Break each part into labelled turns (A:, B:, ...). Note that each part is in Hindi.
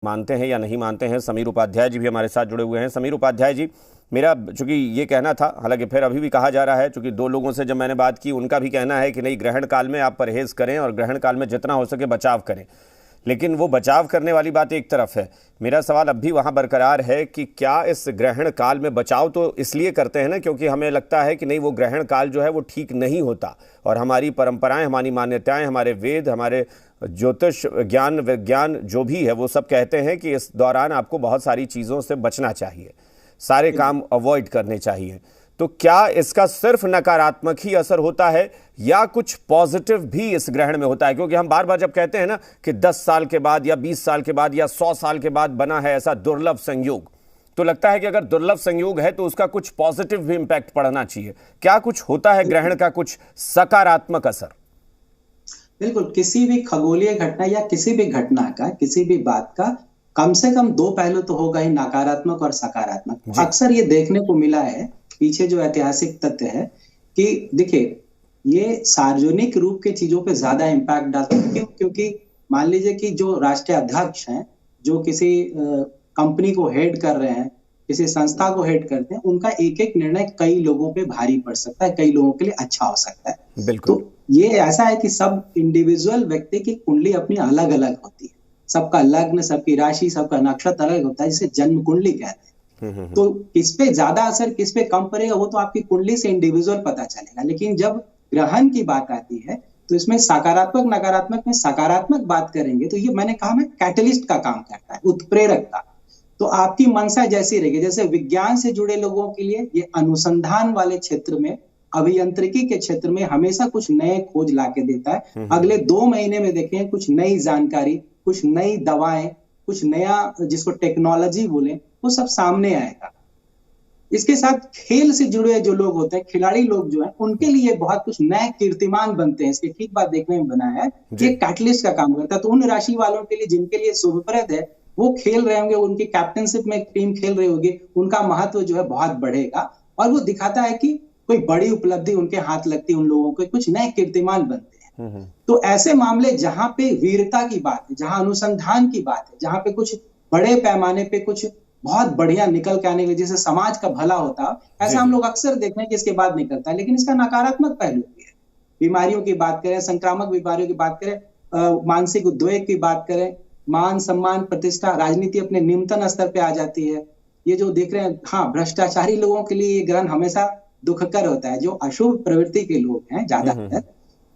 A: मानते हैं या नहीं मानते हैं। समीर उपाध्याय जी भी हमारे साथ जुड़े हुए हैं। समीर उपाध्याय जी, मेरा चूंकि ये कहना था, हालांकि फिर अभी भी कहा जा रहा है, चूंकि दो लोगों से जब मैंने बात की उनका भी कहना है कि नहीं, ग्रहण काल में आप परहेज करें और ग्रहण काल में जितना हो सके बचाव करें। लेकिन वो बचाव करने वाली बात एक तरफ है, मेरा सवाल अब भी वहाँ बरकरार है कि क्या इस ग्रहण काल में बचाव तो इसलिए करते हैं ना क्योंकि हमें लगता है कि नहीं, वो ग्रहण काल जो है वो ठीक नहीं होता, और हमारी परंपराएं, हमारी मान्यताएं, हमारे वेद, हमारे ज्योतिष ज्ञान, विज्ञान जो भी है वो सब कहते हैं कि इस दौरान आपको बहुत सारी चीज़ों से बचना चाहिए, सारे काम अवॉइड करने चाहिए। तो क्या इसका सिर्फ नकारात्मक ही असर होता है या कुछ पॉजिटिव भी इस ग्रहण में होता है? क्योंकि हम बार बार जब कहते हैं ना कि 10 साल के बाद या 20 साल के बाद या 100 साल के बाद बना है ऐसा दुर्लभ संयोग, तो लगता है कि अगर दुर्लभ संयोग है तो उसका कुछ पॉजिटिव भी इंपैक्ट पड़ना चाहिए। क्या कुछ होता है ग्रहण का कुछ सकारात्मक असर?
B: बिल्कुल, किसी भी खगोलीय घटना या किसी भी घटना का, किसी भी बात का कम से कम दो पहलू तो होगा ही, नकारात्मक और सकारात्मक। अक्सर ये देखने को मिला है, पीछे जो ऐतिहासिक तथ्य है कि देखिए, ये सार्वजनिक रूप के चीजों पे ज्यादा इम्पैक्ट डालते हैं। क्यों? क्योंकि मान लीजिए कि जो राष्ट्रीय अध्यक्ष हैं, जो किसी कंपनी को हेड कर रहे हैं, किसी संस्था को हेड करते हैं, उनका एक एक निर्णय कई लोगों पे भारी पड़ सकता है, कई लोगों के लिए अच्छा हो सकता है।
A: बिल्कुल।
B: तो ये ऐसा है कि सब इंडिविजुअल व्यक्ति की कुंडली अपनी अलग अलग होती है, सबका लग्न, सबकी राशि, सबका नक्षत्र अलग होता है, जिसे जन्म कुंडली कहते हैं। तो किस पे ज्यादा असर, किस पे कम पड़ेगा, वो तो आपकी कुंडली से इंडिविजुअल पता चलेगा। लेकिन जब ग्रहण की बात आती है तो इसमें सकारात्मक नकारात्मक में सकारात्मक बात करेंगे तो ये मैंने कहा मैं कैटलिस्ट का काम करता है, उत्प्रेरक का। तो आपकी मनसा जैसी रहेगी, जैसे विज्ञान से जुड़े लोगों के लिए ये अनुसंधान वाले क्षेत्र में, अभियांत्रिकी के क्षेत्र में हमेशा कुछ नए खोज लाके देता है। अगले 2 महीने में देखें कुछ नई जानकारी, कुछ नई दवाएं, कुछ नया जिसको टेक्नोलॉजी बोले, वो सब सामने आएगा। इसके साथ खेल से जुड़े जो लोग होते हैं, खिलाड़ी लोग जो हैं, उनके लिए बहुत कुछ नए कीर्तिमान बनते हैं। इसकी ठीक बात देखने में बना है, ये कैटलिस्ट का काम करता है। तो उन राशि वालों के लिए जिनके लिए शुभप्रद है, वो खेल रहे होंगे, उनकी कैप्टनशिप में टीम खेल रही होगी, उनका महत्व जो है बहुत बढ़ेगा। और वो दिखाता है कि कोई बड़ी उपलब्धि उनके हाथ लगती है, उन लोगों के कुछ नए कीर्तिमान बनते हैं। तो ऐसे मामले जहां पे वीरता की बात है, जहां अनुसंधान की बात है, जहां पे कुछ बड़े पैमाने पे कुछ बहुत बढ़िया निकल के आने के, जैसे समाज का भला होता, ऐसा हम लोग अक्सर देखते हैं कि इसके बाद निकलता है। लेकिन इसका नकारात्मक पहलू भी है। बीमारियों की बात करें, संक्रामक बीमारियों की बात करें, मानसिक उद्वेग की बात करें, मान सम्मान, प्रतिष्ठा, राजनीति अपने निम्नतम स्तर पे आ जाती है। ये जो देख रहे हैं, हाँ, भ्रष्टाचारी लोगों के लिए ये ग्रहण हमेशा दुखकर होता है। जो अशुभ प्रवृत्ति के लोग हैं ज्यादातर,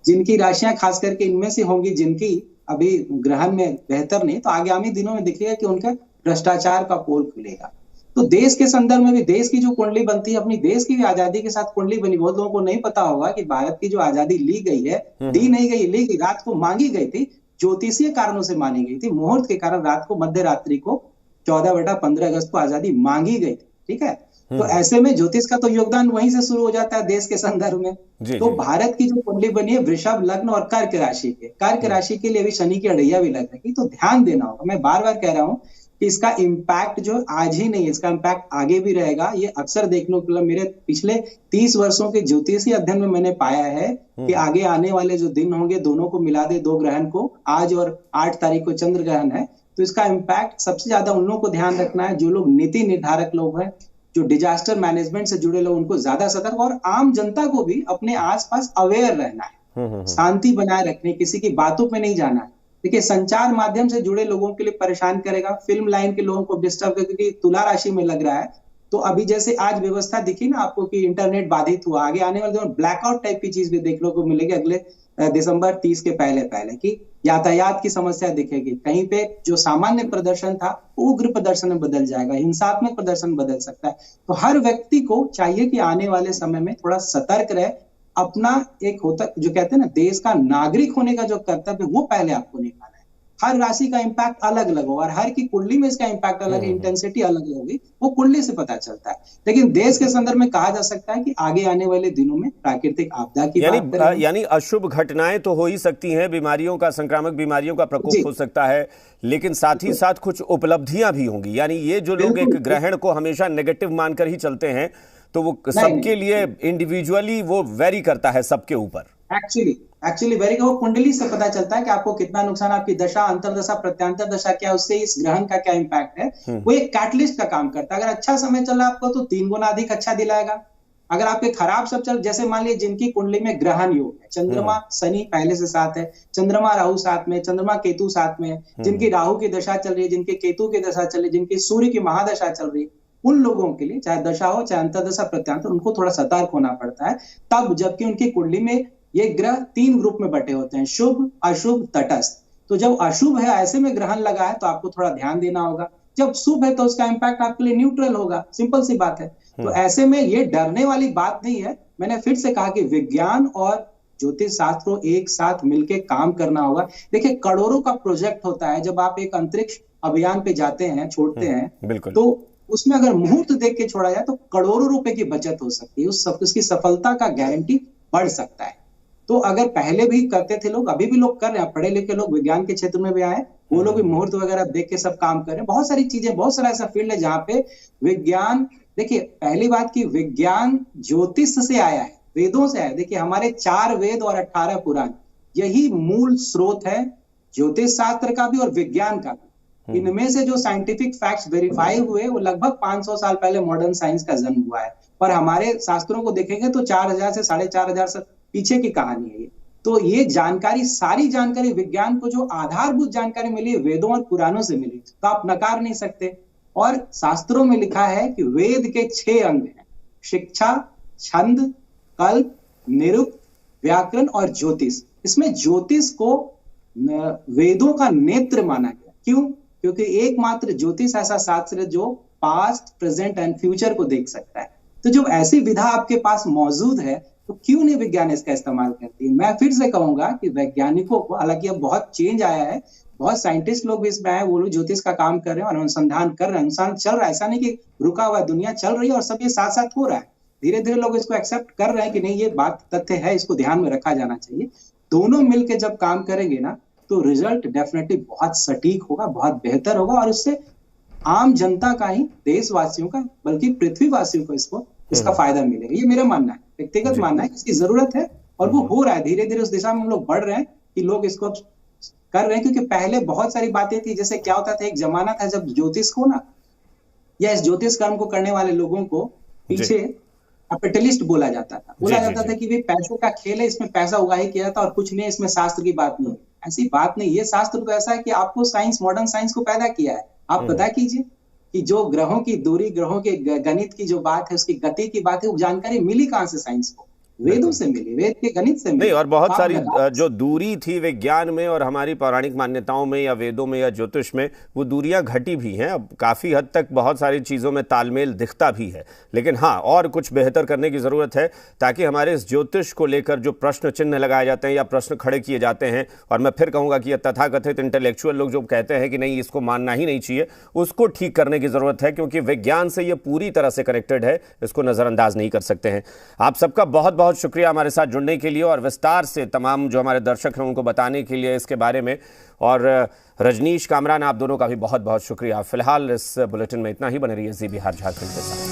B: जिनकी राशियां खास करके इनमें से होंगी, जिनकी अभी ग्रहण में बेहतर नहीं, तो आगामी दिनों में दिखेगा कि उनका भ्रष्टाचार का पोल खुलेगा। तो देश के संदर्भ में भी, देश की जो कुंडली बनती है, अपनी देश की भी आजादी के साथ कुंडली बनी। बहुत लोगों को नहीं पता होगा कि भारत की जो आजादी ली गई है, दी नहीं गई, ली गई, रात को मांगी गई थी, ज्योतिषीय कारणों से मानी गई थी। मुहूर्त के कारण रात को, मध्य रात्रि को 14/15 अगस्त को आजादी मांगी गई थी। ठीक है, तो ऐसे में ज्योतिष का तो योगदान वहीं से शुरू हो जाता है देश के संदर्भ में। तो भारत की जो कुंडली बनी है वृषभ लग्न और कर्क राशि के, कर्क राशि के लिए अभी शनि की अड़ैया भी लग रही, तो ध्यान देना होगा। मैं बार बार कह रहा हूं कि इसका इम्पैक्ट जो आज ही नहीं है, इसका इम्पैक्ट आगे भी रहेगा। ये अक्सर देखने को मिला, मेरे पिछले 30 वर्षों के ज्योतिषीय अध्ययन में मैंने पाया है कि आगे आने वाले जो दिन होंगे, दोनों को मिला दे, 2 ग्रहण को, आज और 8 तारीख को चंद्र ग्रहण है, तो इसका इम्पैक्ट सबसे ज्यादा उन लोगों को ध्यान रखना है जो लोग नीति निर्धारक लोग हैं, जो डिजास्टर मैनेजमेंट से जुड़े लोग, उनको ज्यादा सतर्क, और आम जनता को भी अपने आसपास अवेयर रहना है, शांति बनाए रखने, किसी की बातों पे नहीं जाना है। देखिए, संचार माध्यम से जुड़े लोगों के लिए परेशान करेगा, फिल्म लाइन के लोगों को डिस्टर्ब करेगा, क्योंकि तुला राशि में लग रहा है। तो अभी जैसे आज व्यवस्था दिखी ना आपको कि इंटरनेट बाधित हुआ, आगे आने वाले दिनों ब्लैकआउट टाइप की चीज भी देखने को मिलेगी अगले दिसंबर 30 के पहले पहले, की यातायात की समस्या दिखेगी। कहीं पे जो सामान्य प्रदर्शन था उग्र प्रदर्शन में बदल जाएगा, हिंसात्मक प्रदर्शन बदल सकता है। तो हर व्यक्ति को चाहिए कि आने वाले समय में थोड़ा सतर्क रहे, अपना एक होता, जो कहते हैं ना, देश का नागरिक होने का जो कर्तव्य, वो पहले आपको निभाना है। हर राशि का इम्पैक्ट अलग अलग होगा और हर की कुंडली में इसका इम्पैक्ट अलग है, इंटेंसिटी अलग होगी, वो कुंडली से पता चलता है। लेकिन देश के संदर्भ में कहा जा सकता है कि आगे आने वाले दिनों में प्राकृतिक आपदा की
A: यानी अशुभ घटनाएं तो हो ही सकती हैं, बीमारियों का, संक्रामक बीमारियों का प्रकोप हो सकता है, लेकिन साथ ही साथ कुछ उपलब्धियां भी होंगी। यानी ये जो लोग एक ग्रहण को हमेशा नेगेटिव मानकर ही चलते हैं, तो वो सबके लिए इंडिविजुअली वो वेरी करता है सबके ऊपर।
B: एक्चुअली वेरी, वो कुंडली से पता चलता है कि आपको कितना नुकसान, आपकी दशा, अंतरदशा, प्रत्यांतर दशा क्या, उससे इस ग्रहण का क्या इम्पैक्ट है। वो एक कैटलिस्ट का काम करता है। अगर अच्छा समय चल रहा है आपको तो 3 गुना अधिक अच्छा दिलाएगा। अगर आपके खराब सब चल, जैसे मान लीजिए जिनकी कुंडली में ग्रहण योग है, चंद्रमा शनि पहले से साथ है, चंद्रमा राहु साथ में, चंद्रमा केतु साथ में, जिनकी राहु की दशा चल रही है, जिनके केतु की दशा चल रही है, जिनकी सूर्य की महादशा चल रही है, उन लोगों के लिए चाहे दशा हो चाहे अंतरदशा प्रत्यांतर, उनको थोड़ा सतर्क होना पड़ता है तब, जबकि उनकी कुंडली में ये ग्रह 3 ग्रुप में बटे होते हैं, शुभ, अशुभ, तटस्थ। तो जब अशुभ है, ऐसे में ग्रहण लगा है, तो आपको थोड़ा ध्यान देना होगा। जब शुभ है तो उसका इंपैक्ट आपके लिए न्यूट्रल होगा, सिंपल सी बात है। तो ऐसे में ये डरने वाली बात नहीं है। मैंने फिर से कहा कि विज्ञान और ज्योतिष शास्त्रों एक साथ मिलकर काम करना होगा। देखिए, करोड़ों का प्रोजेक्ट होता है जब आप एक अंतरिक्ष अभियान पे जाते हैं, छोड़ते हैं, तो उसमें अगर मुहूर्त देख के छोड़ा जाए तो करोड़ों रुपए की बचत हो सकती है, उसकी सफलता का गारंटी बढ़ सकता है। तो अगर पहले भी करते थे लोग, अभी भी लोग कर रहे हैं, पढ़े लिखे लोग विज्ञान के क्षेत्र में भी आए, वो लोग भी मुहूर्त वगैरह देख के सब काम कर रहे हैं। बहुत सारी चीजें, बहुत सारा ऐसा फील्ड है जहाँ पे विज्ञान, देखिए पहली बात की विज्ञान ज्योतिष से आया है, वेदों से आया है। देखिए हमारे 4 वेद और 18 पुराण, यही मूल स्रोत है ज्योतिष शास्त्र का भी और विज्ञान का भी। इनमें से जो साइंटिफिक फैक्ट्स वेरीफाई हुए वो लगभग 500 साल पहले मॉडर्न साइंस का जन्म हुआ है। पर हमारे शास्त्रों को देखेंगे तो 4000 से 4500 से पीछे की कहानी है ये। तो ये जानकारी, सारी जानकारी विज्ञान को जो आधारभूत जानकारी मिली वेदों और पुराणों से मिली, तो आप नकार नहीं सकते। और शास्त्रों में लिखा है कि वेद के 6 अंग हैं, शिक्षा, छंद, कल्प, निरुक्त, व्याकरण और ज्योतिष। इसमें ज्योतिष को वेदों का नेत्र माना गया। क्यों? क्योंकि एकमात्र ज्योतिष ऐसा शास्त्र है जो पास्ट, प्रेजेंट एंड फ्यूचर को देख सकता है। तो जब ऐसी विधा आपके पास मौजूद है तो क्यों नहीं विज्ञान इसका इस्तेमाल करती है। मैं फिर से कहूंगा कि वैज्ञानिकों को, हालांकि अब बहुत चेंज आया है, बहुत साइंटिस्ट लोग भी इसमें आए, वो लोग ज्योतिष का काम कर रहे हैं और अनुसंधान कर रहे हैं, अनुसंधान चल रहा है, ऐसा नहीं कि रुका हुआ, दुनिया चल रही है और सब ये साथ साथ हो रहा है। धीरे धीरे लोग इसको एक्सेप्ट कर रहे हैं कि नहीं, ये बात तथ्य है, इसको ध्यान में रखा जाना चाहिए। दोनों मिलकर जब काम करेंगे ना तो रिजल्ट डेफिनेटली बहुत सटीक होगा, बहुत बेहतर होगा, और उससे आम जनता का ही, देशवासियों का, बल्कि पृथ्वीवासियों को इसका फायदा मिलेगा। ये मेरा मानना है, व्यक्तिगत मानना है, इसकी जरूरत है और वो हो रहा है। धीरे धीरे उस दिशा में हम लोग बढ़ रहे हैं कि लोग इसको कर रहे हैं। क्योंकि पहले बहुत सारी बातें थी, जैसे क्या होता था, एक जमाना था जब ज्योतिष को ना, या इस ज्योतिष कर्म को करने वाले लोगों को पीछे कैपिटलिस्ट बोला जाता था। बोला जाता था कि भाई पैसों का खेल है, इसमें पैसा उगा ही किया था और कुछ नहीं, इसमें शास्त्र की बात नहीं। ऐसी बात नहीं, ये शास्त्र तो ऐसा है कि आपको साइंस, मॉडर्न साइंस को पैदा किया है। आप पता कीजिए कि जो ग्रहों की दूरी, ग्रहों के गणित की जो बात है, उसकी गति की बात है, वो जानकारी मिली कहां से साइंस को? वेदों से मिली, वेद के गणित से मिली।
A: नहीं, और बहुत सारी जो दूरी थी विज्ञान में और हमारी पौराणिक मान्यताओं में या वेदों में या ज्योतिष में, वो दूरियां घटी भी हैं। अब काफ़ी हद तक बहुत सारी चीज़ों में तालमेल दिखता भी है, लेकिन हाँ, और कुछ बेहतर करने की ज़रूरत है ताकि हमारे इस ज्योतिष को लेकर जो प्रश्न चिन्ह लगाए जाते हैं या प्रश्न खड़े किए जाते हैं, और मैं फिर कहूँगा कि तथाकथित इंटेलेक्चुअल लोग जो कहते हैं कि नहीं, इसको मानना ही नहीं चाहिए, उसको ठीक करने की ज़रूरत है, क्योंकि विज्ञान से ये पूरी तरह से कनेक्टेड है, इसको नज़रअंदाज नहीं कर सकते हैं। आप सबका बहुत बहुत शुक्रिया हमारे साथ जुड़ने के लिए और विस्तार से तमाम जो हमारे दर्शक हैं उनको बताने के लिए इसके बारे में। और रजनीश, कामरान, आप दोनों का भी बहुत बहुत शुक्रिया। फिलहाल इस बुलेटिन में इतना ही। बने रहिए जी बिहार झारखंड के साथ।